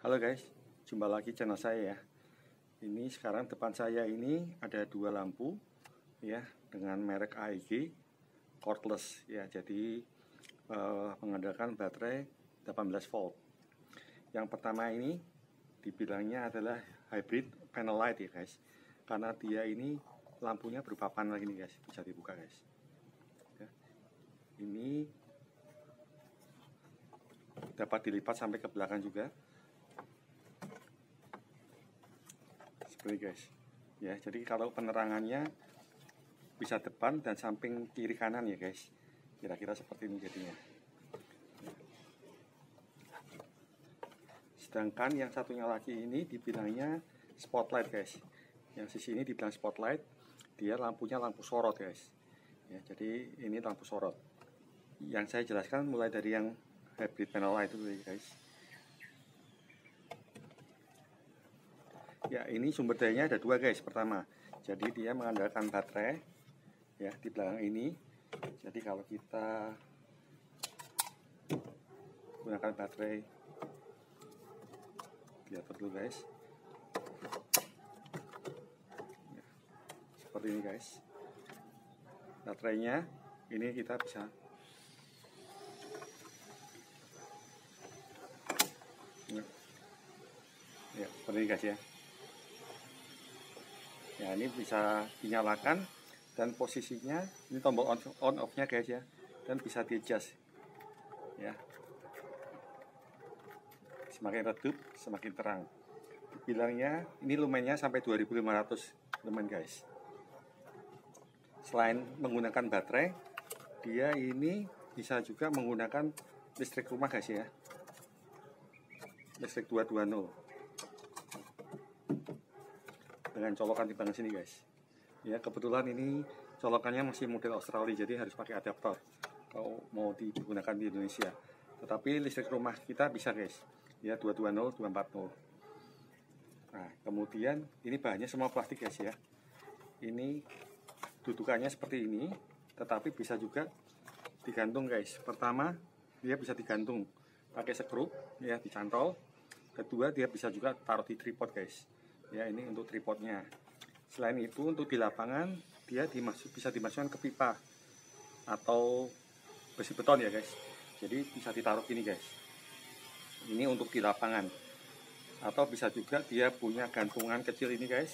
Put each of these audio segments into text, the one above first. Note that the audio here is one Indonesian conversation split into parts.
Halo guys, jumpa lagi channel saya ya. Ini sekarang depan saya ini ada dua lampu ya dengan merek AEG cordless ya. Jadi mengandalkan baterai 18 volt. Yang pertama ini dibilangnya adalah hybrid panel light ya guys. Karena dia ini lampunya berupa panel ini guys, bisa dibuka guys. Ya. Ini dapat dilipat sampai ke belakang juga. Seperti guys ya, jadi kalau penerangannya bisa depan dan samping kiri kanan ya guys, kira-kira seperti ini jadinya. Sedangkan yang satunya lagi ini dibilangnya spotlight guys. Yang sisi ini dibilang spotlight, dia lampunya lampu sorot guys ya. Jadi ini lampu sorot. Yang saya jelaskan mulai dari yang hybrid panel light itu guys. Ya, ini sumber dayanya ada dua guys. Pertama, jadi dia mengandalkan baterai ya di belakang ini. Jadi kalau kita gunakan baterai, lihat dulu guys ya, seperti ini guys. Baterainya ini kita bisa ya, seperti ini guys ya. Ya, ini bisa dinyalakan dan posisinya ini tombol on off nya guys ya, dan bisa di adjust ya, semakin redup semakin terang. Dibilangnya ini lumennya sampai 2500 lumen guys. Selain menggunakan baterai, dia ini bisa juga menggunakan listrik rumah guys ya, listrik 220 dengan colokan di bagian sini guys ya. Kebetulan ini colokannya masih model Australia, jadi harus pakai adaptor kalau mau digunakan di Indonesia. Tetapi listrik rumah kita bisa guys ya, 220 240. Nah kemudian ini bahannya semua plastik guys ya. Ini dudukannya seperti ini, tetapi bisa juga digantung guys. Pertama, dia bisa digantung pakai skrup ya, dicantol. Kedua, dia bisa juga taruh di tripod guys ya. Ini untuk tripodnya. Selain itu, untuk di lapangan dia bisa dimasukkan ke pipa atau besi beton ya guys. Jadi bisa ditaruh gini guys. Ini untuk di lapangan. Atau bisa juga dia punya gantungan kecil ini guys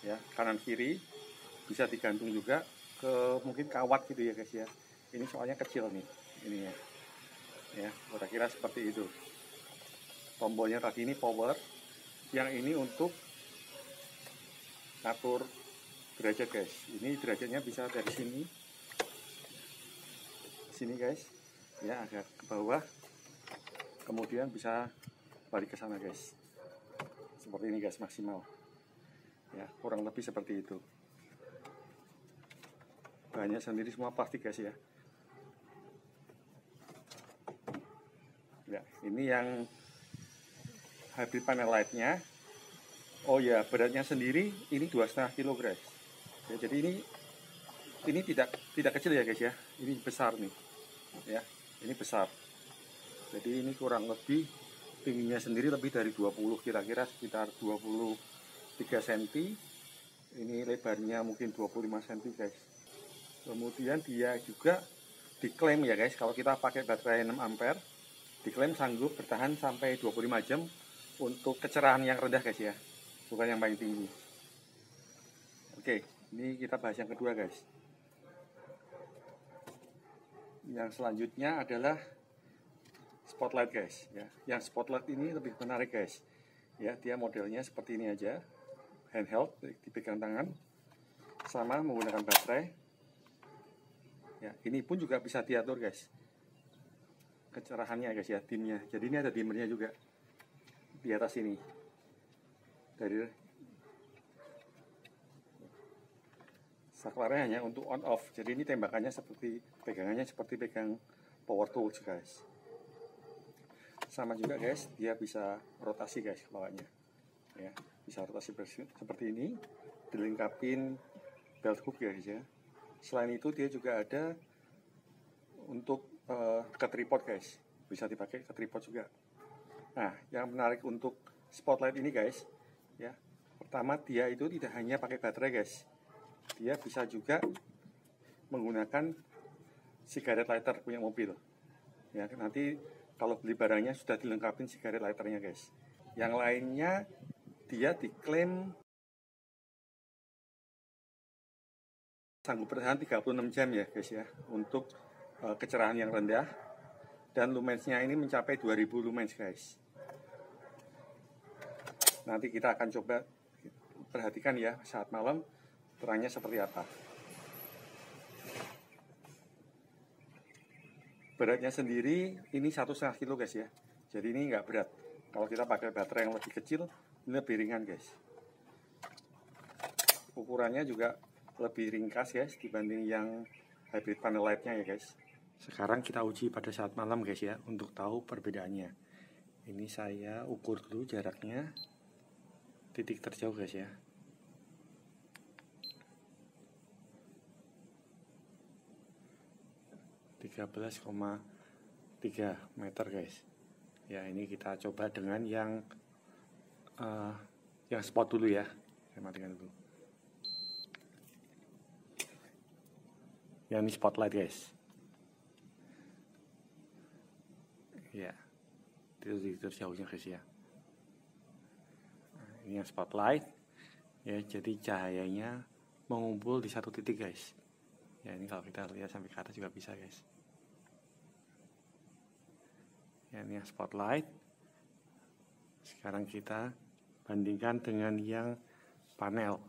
ya, kanan kiri bisa digantung juga ke mungkin kawat gitu ya guys ya. Ini soalnya kecil nih ininya ya, kira-kira seperti itu. Tombolnya tadi ini power, yang ini untuk atur derajat guys. Ini derajatnya bisa dari sini guys ya, agak ke bawah, kemudian bisa balik ke sana guys, seperti ini guys, maksimal ya, kurang lebih seperti itu. Bahannya sendiri semua plastik guys ya. Ya, ini yang hybrid panel light-nya. Oh ya, beratnya sendiri ini 2,5 kg guys ya. Jadi ini tidak kecil ya guys ya, ini besar nih ya, ini besar. Jadi ini kurang lebih tingginya sendiri lebih dari 20, kira-kira sekitar 23 cm. Ini lebarnya mungkin 25 cm guys. Kemudian dia juga diklaim ya guys, kalau kita pakai baterai 6 ampere, diklaim sanggup bertahan sampai 25 jam untuk kecerahan yang rendah guys ya, bukan yang paling tinggi. Oke, ini kita bahas yang kedua guys. Yang selanjutnya adalah spotlight guys ya. Yang spotlight ini lebih menarik guys ya, dia modelnya seperti ini aja, handheld, dipegang tangan, sama menggunakan baterai ya. Ini pun juga bisa diatur guys kecerahannya guys ya, dimnya. Jadi ini ada dimmernya juga di atas ini, dari saklarnya hanya untuk on off. Jadi ini tembakannya seperti pegangannya seperti pegang power tools guys. Sama juga guys, dia bisa rotasi guys bawahnya ya, bisa rotasi seperti ini, dilengkapin belt hook guys ya. Selain itu dia juga ada untuk ke tripod guys, bisa dipakai ke tripod juga Nah, yang menarik untuk spotlight ini guys, ya, pertama dia itu tidak hanya pakai baterai guys, dia bisa juga menggunakan cigarette lighter punya mobil. Ya, nanti kalau beli barangnya sudah dilengkapi cigarette lighternya guys. Yang lainnya dia diklaim sanggup bertahan 36 jam ya guys ya, untuk kecerahan yang rendah, dan lumensnya ini mencapai 2000 lumens guys. Nanti kita akan coba perhatikan ya saat malam terangnya seperti apa. Beratnya sendiri ini 1,5 kilo guys ya, jadi ini nggak berat. Kalau kita pakai baterai yang lebih kecil ini lebih ringan guys. Ukurannya juga lebih ringkas guys dibanding yang hybrid panel lightnya ya guys. Sekarang kita uji pada saat malam guys ya, untuk tahu perbedaannya. Ini saya ukur dulu jaraknya, titik terjauh guys ya. (13,3 meter guys. Ya, ini kita coba dengan yang spot dulu ya. Saya matikan dulu. Yang ini spotlight guys. Ya, itu terjauhnya guys ya. Nah, ini yang spotlight. Ya, jadi cahayanya mengumpul di satu titik guys. Ya, ini kalau kita lihat sampai ke atas juga bisa guys. Ya, ini yang spotlight. Sekarang kita bandingkan dengan yang panel.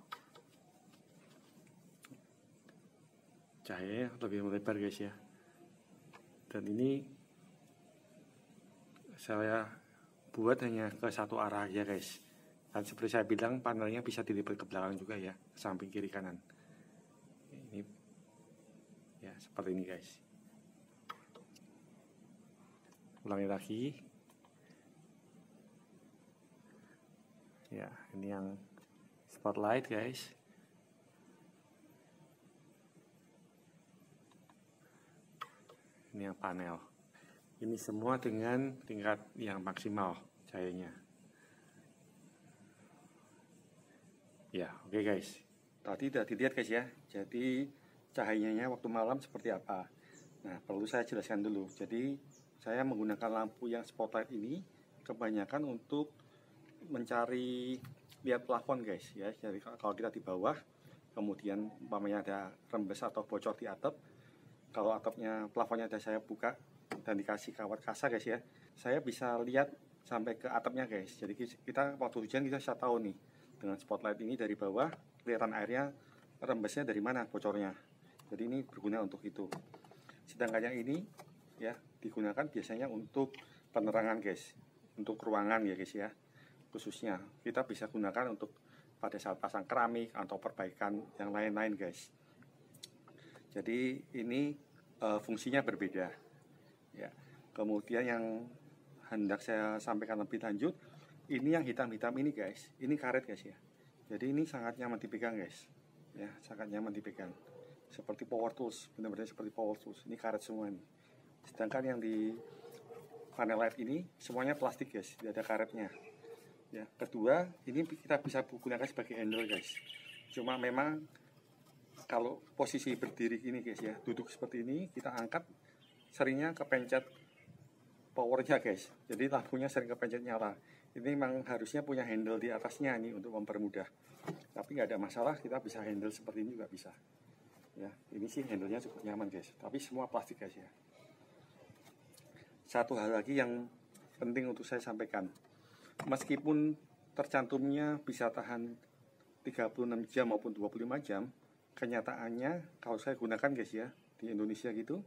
Cahayanya lebih melebar guys ya. Dan ini saya buat hanya ke satu arah aja guys. Dan seperti saya bilang, panelnya bisa dilipat ke belakang juga ya, ke samping kiri kanan. Ini ya seperti ini guys. Ulangi lagi. Ya, ini yang spotlight guys. Ini yang panel. Ini semua dengan tingkat yang maksimal cahayanya. Ya, oke guys. Tadi udah dilihat guys ya. Jadi cahayanya waktu malam seperti apa. Nah, perlu saya jelaskan dulu. Jadi saya menggunakan lampu yang spotlight ini kebanyakan untuk mencari lihat plafon guys ya. Jadi kalau kita di bawah, kemudian umpamanya ada rembes atau bocor di atap, kalau atapnya plafonnya ada saya buka dan dikasih kawat kasa guys ya, saya bisa lihat sampai ke atapnya guys. Jadi kita waktu hujan kita bisa tahu nih, dengan spotlight ini dari bawah kelihatan airnya, rembesnya dari mana bocornya. Jadi ini berguna untuk itu. Sedangkan yang ini ya digunakan biasanya untuk penerangan guys, untuk ruangan ya guys ya. Khususnya kita bisa gunakan untuk pada saat pasang keramik atau perbaikan yang lain-lain guys. Jadi ini fungsinya berbeda ya. Kemudian yang hendak saya sampaikan lebih lanjut, ini yang hitam-hitam ini guys, ini karet guys ya. Jadi ini sangat nyaman dipegang guys ya, sangat nyaman dipegang, seperti power tools, benar-benar seperti power tools. Ini karet semua nih. Sedangkan yang di panel light ini semuanya plastik guys, tidak ada karetnya ya. Kedua, ini kita bisa gunakan sebagai handle guys. Cuma memang kalau posisi berdiri gini guys ya, duduk seperti ini, kita angkat seringnya kepencet powernya guys. Jadi lampunya sering kepencet nyala. Ini memang harusnya punya handle di atasnya nih untuk mempermudah. Tapi nggak ada masalah, kita bisa handle seperti ini juga bisa. Ya, ini sih handlenya cukup nyaman guys. Tapi semua plastik guys ya. Satu hal lagi yang penting untuk saya sampaikan, meskipun tercantumnya bisa tahan 36 jam maupun 25 jam, kenyataannya kalau saya gunakan guys ya, di Indonesia gitu,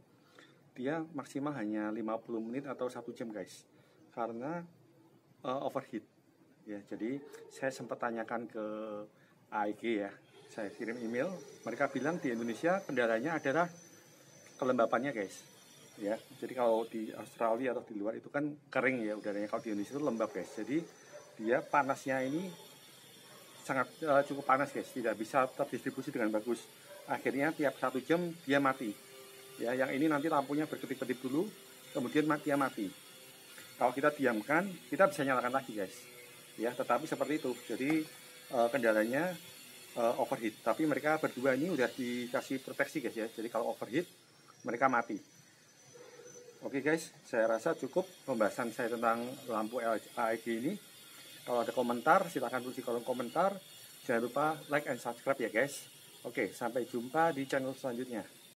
dia maksimal hanya 50 menit atau 1 jam guys, karena overheat ya. Jadi saya sempat tanyakan ke AEG ya, saya kirim email, mereka bilang di Indonesia kendalanya adalah kelembapannya guys ya. Jadi kalau di Australia atau di luar itu kan kering ya udaranya, kalau di Indonesia itu lembab guys. Jadi dia panasnya ini sangat cukup panas guys, tidak bisa terdistribusi dengan bagus. Akhirnya tiap 1 jam dia mati ya. Yang ini nanti lampunya berkedip-kedip dulu, kemudian dia mati. Kalau kita diamkan, kita bisa nyalakan lagi guys. Ya, tetapi seperti itu. Jadi kendalanya overheat. Tapi mereka berdua ini udah dikasih proteksi guys ya. Jadi kalau overheat, mereka mati. Oke guys, saya rasa cukup pembahasan saya tentang lampu AEG ini. Kalau ada komentar, silahkan tulis di kolom komentar. Jangan lupa like and subscribe ya guys. Oke, sampai jumpa di channel selanjutnya.